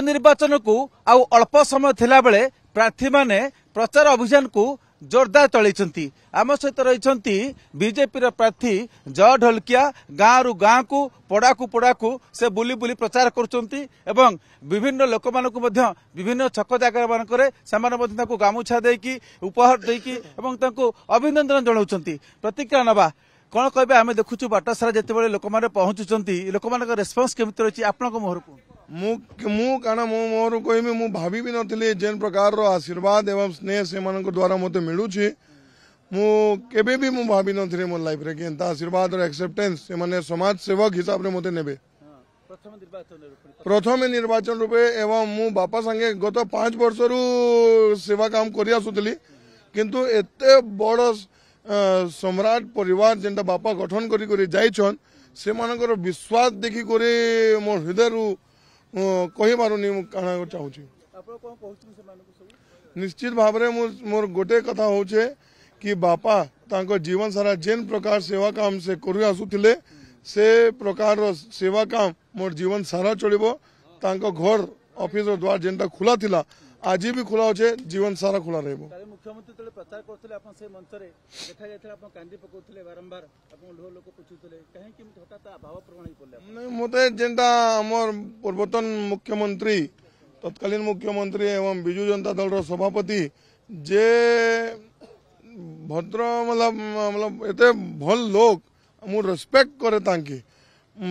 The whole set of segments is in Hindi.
उपनिर्वाचन को आउ अल्प समय थिला बेले प्रार्थी माने प्रचार अभियान को जोरदार चलैछंती। आम सहित रहिछंती बीजेपी प्रार्थी जय ढोलकिया गाँव रु गाँव को पड़ा को से बुली बुली प्रचार करुछंती एवं विभिन्न लोक मानकु मध्य विभिन्न छक जागा मानकरे समान मध्य ताकु गामुछा देकी उपहार देकी एवं ताकु अभिनंदन जणाउछंती। प्रतिक्रिया नबा कौन कहबे आमे देखुछु बाटा सारा जते बेले लोक माने पहुंचुछंती लोक मानक रेस्पॉन्स केमिति रहिछि आपनक मोहर को मु काना मो मोर कहमी मु भाभी भी नथिले जेन प्रकार रो आशीर्वाद एवं स्नेह से मानक द्वारा मते मिलुछि मु केबे भी मु भाभी नथिले मोर लाइफ रे केनता आशीर्वाद और एक्सेप्टेंस से माने समाज सेवक हिसाब रे मते नेबे प्रथम निर्वाचन रूपे एवं मु बापा संगे गत 5 वर्ष रु सेवा काम करिया सुतली किंतु एते बड़ सम्राट परिवार जेंटा बापा गठन करी करी जाइछन से मानकर विश्वास देखि करे मोर हृदय रु कहि पारुनी काना चाहूची। निश्चित भाव रे मोर गोटे कथा होचे कि बापा तांको जीवन सारा जेन प्रकार सेवा काम से करू आसुथिले से प्रकार सेवा काम मोर जीवन सारा चलिबो। तांको घर ऑफिस रो द्वार जेंटा खुला थिला आज भी खुला होचे जीवन सारा खुला रहबो। मुख्यमंत्री तले प्रचार करथले आपन से मंच रे देखा जायथले आपन कांदी पकोथले बारंबार आपन लोह लोक पुछुथले काहे कि हठात भाव प्रवण ही पड़ले नहीं मोते जेंटा हमर पूर्वतन मुख्यमंत्री तत्कालीन मुख्यमंत्री एवं बिजू जनता दल रो सभापति जे भद्र मतलब एते भल लोग मु रेस्पेक्ट करे तांके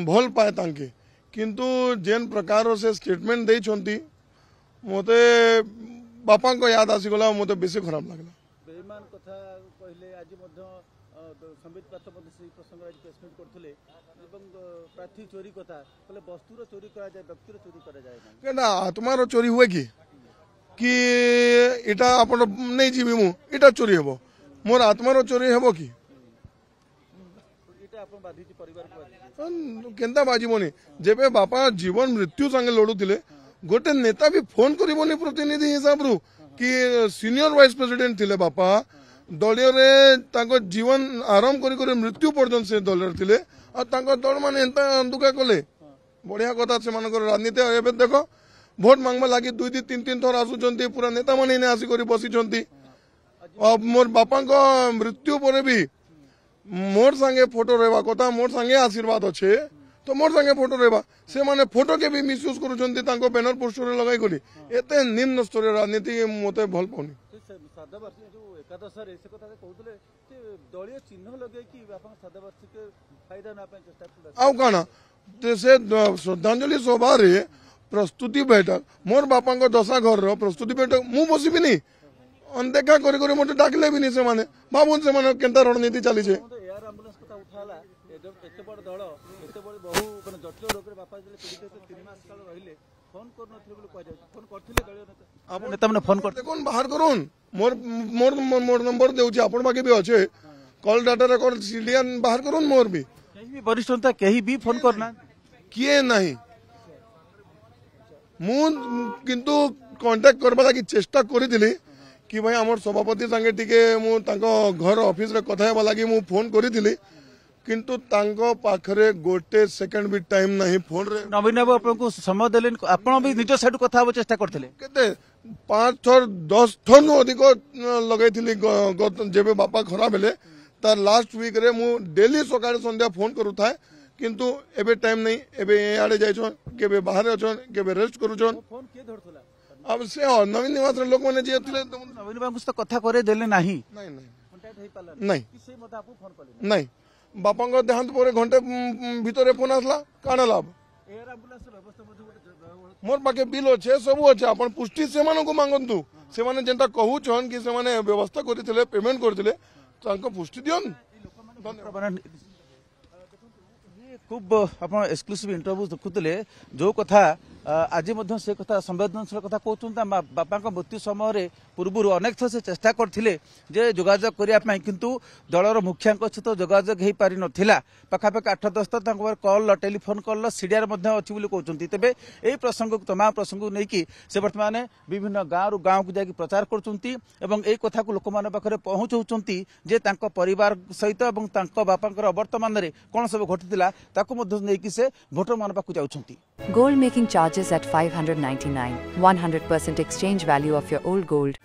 भल पाए तांके किंतु जेन प्रकार से स्टेटमेंट देई छंती मोते बापा को याद आसीगला मोते बेसी खराब लागला। बेईमान कथा कहले आज मध्य संबित पात्र मध्य से प्रसंग आज प्रेसमेंट करथले एवं प्रार्थी चोरी कथा कहले वस्तुर चोरी करा जाय व्यक्तिर चोरी करा जाय ना केना आत्मार चोरी हुए कि इटा अपन नहीं जीवी मु इटा चोरी हेबो मोर आत्मार चोरी हेबो कि इटा अपन बाधी परिवार को केनता बाजीबोनी जेबे बापा जीवन मृत्यु संगे लड़ुथिले गोटे नेता भी फोन करिबोनी प्रतिनिधि हिसाब रु कि सीनियर वाइस प्रेसिडेंट थिले बापा दलिय रे ताको जीवन आरंभ करी करी मृत्यु पर्यंत से दलिय थिले आ ताको दल माने एंता अंदुका कले बढ़िया कथा से मानकर राजनीति एबे देखो वोट मांगबा लागि 2-3 थर आसुचंती पूरा नेता माने ने आसी करी बसिचंती। अब मोर बापा को मृत्यु परे भी मोर संगे फोटो रहबा कथा मोर संगे आशीर्वाद अच्छे तो मोर संगे फोटो रहबा से माने फोटो के भी मिसयूज करूचंती तांको बैनर पोस्टर लगाई करी एते निम्न स्तरीय राजनीति मते भल पाउनी। सादावार्षिक जो एकादश रे से कथा कहउतले कि दलीय चिन्ह लगे कि बापा सादावार्षिक फायदा ना पाए चेष्टा आउ काना से श्रद्धांजलि सभा रे प्रस्तुति बैठक मोर बापा को दशा घर रो प्रस्तुति बैठक मु बसिबिनी अनदेखा करी करी मते डाकले भी नहीं से माने बाबून से माने केनता रणनीति चली छे एयर एम्बुलेंस कथा उठाला एते बड़ दल एते बड़ बहु माने जटिल रोग रे बापा जले पीड़ित 3 मास काल रहिले फोन करनथले बोले कह जाय फोन करथिले दलीय नेता आप नेता माने फोन करते कोन बाहर करून मोर नंबर देउची आपण बाकी भी अच्छे कॉल डाटा रिकॉर्ड सीडीएन बाहर करूँ मोर भी कहीं भी वरिष्ठ नेता कहीं भी फोन करना किए नहीं मु किंतु कांटेक्ट करबा लागि चेष्टा करिदिली कि भाई हमर सभापति संगे टिके मु तांको घर ऑफिस रे कथा हेबा लागि मु फोन करिदिली किंतु तांको पाखरे गोटे सेकंड भी टाइम नहीं फोन रे नवीन बाबू आपको समय देले आपण भी निज साइड कथा हो चेष्टा करथिले केते 5 थर 10 थर नो अधिक लगाइथिली जेबे बापा खराब हेले तार लास्ट वीक रे मु डेली सकाळ संध्या फोन करू थाए किंतु एबे टाइम नहीं एबे आड़े जाइछन केबे बाहर अछन केबे रेस्ट करूछन फोन के धरथला अब से नवीन निवास रे लोक माने जे थिले नवीन बाबू से कथा करे देले नाही नहीं नहीं कांटेक्ट हेई पाला नहीं किसे मत आपको फोन करले नहीं बापा को देहांत पर घंटे भीतर फोन आसला काना लाभ एयर एम्बुलेंस व्यवस्था मध्ये मोर पाके बिल अच्छे सब अच्छे आपण पुष्टि से माने को मांगंतु से माने जेंटा कहू छन कि से माने व्यवस्था करथिले पेमेंट करथिले तांको पुष्टि दियन खूब आप एक्सक्लूसिव इंटरव्यू देखुले जो कथा आज से कथा संवेदनशील कथा कहते बापा मृत्यु समय पूर्व अनेक थर से चेष्टा करते जोगाजोग करने किंतु दलर मुखिया सहित जोगाजोग हो पारि नथिला पाखापाखि 8-10 थर कल टेलीफोन कल सीडीआर अच्छी कहते तेरे यही प्रसंग तमाम प्रसंग को लेकिन से बर्तमान विभिन्न गाँव गाँव को जाकि प्रचार कर कथा को लोक पाखे पहुंचाऊँच जे परिवार सहित बापा वर्तमान में कौन सब घटी से भोटर मान पाक जाऊँच gold making charge charges at 599. 100% exchange value of your old gold.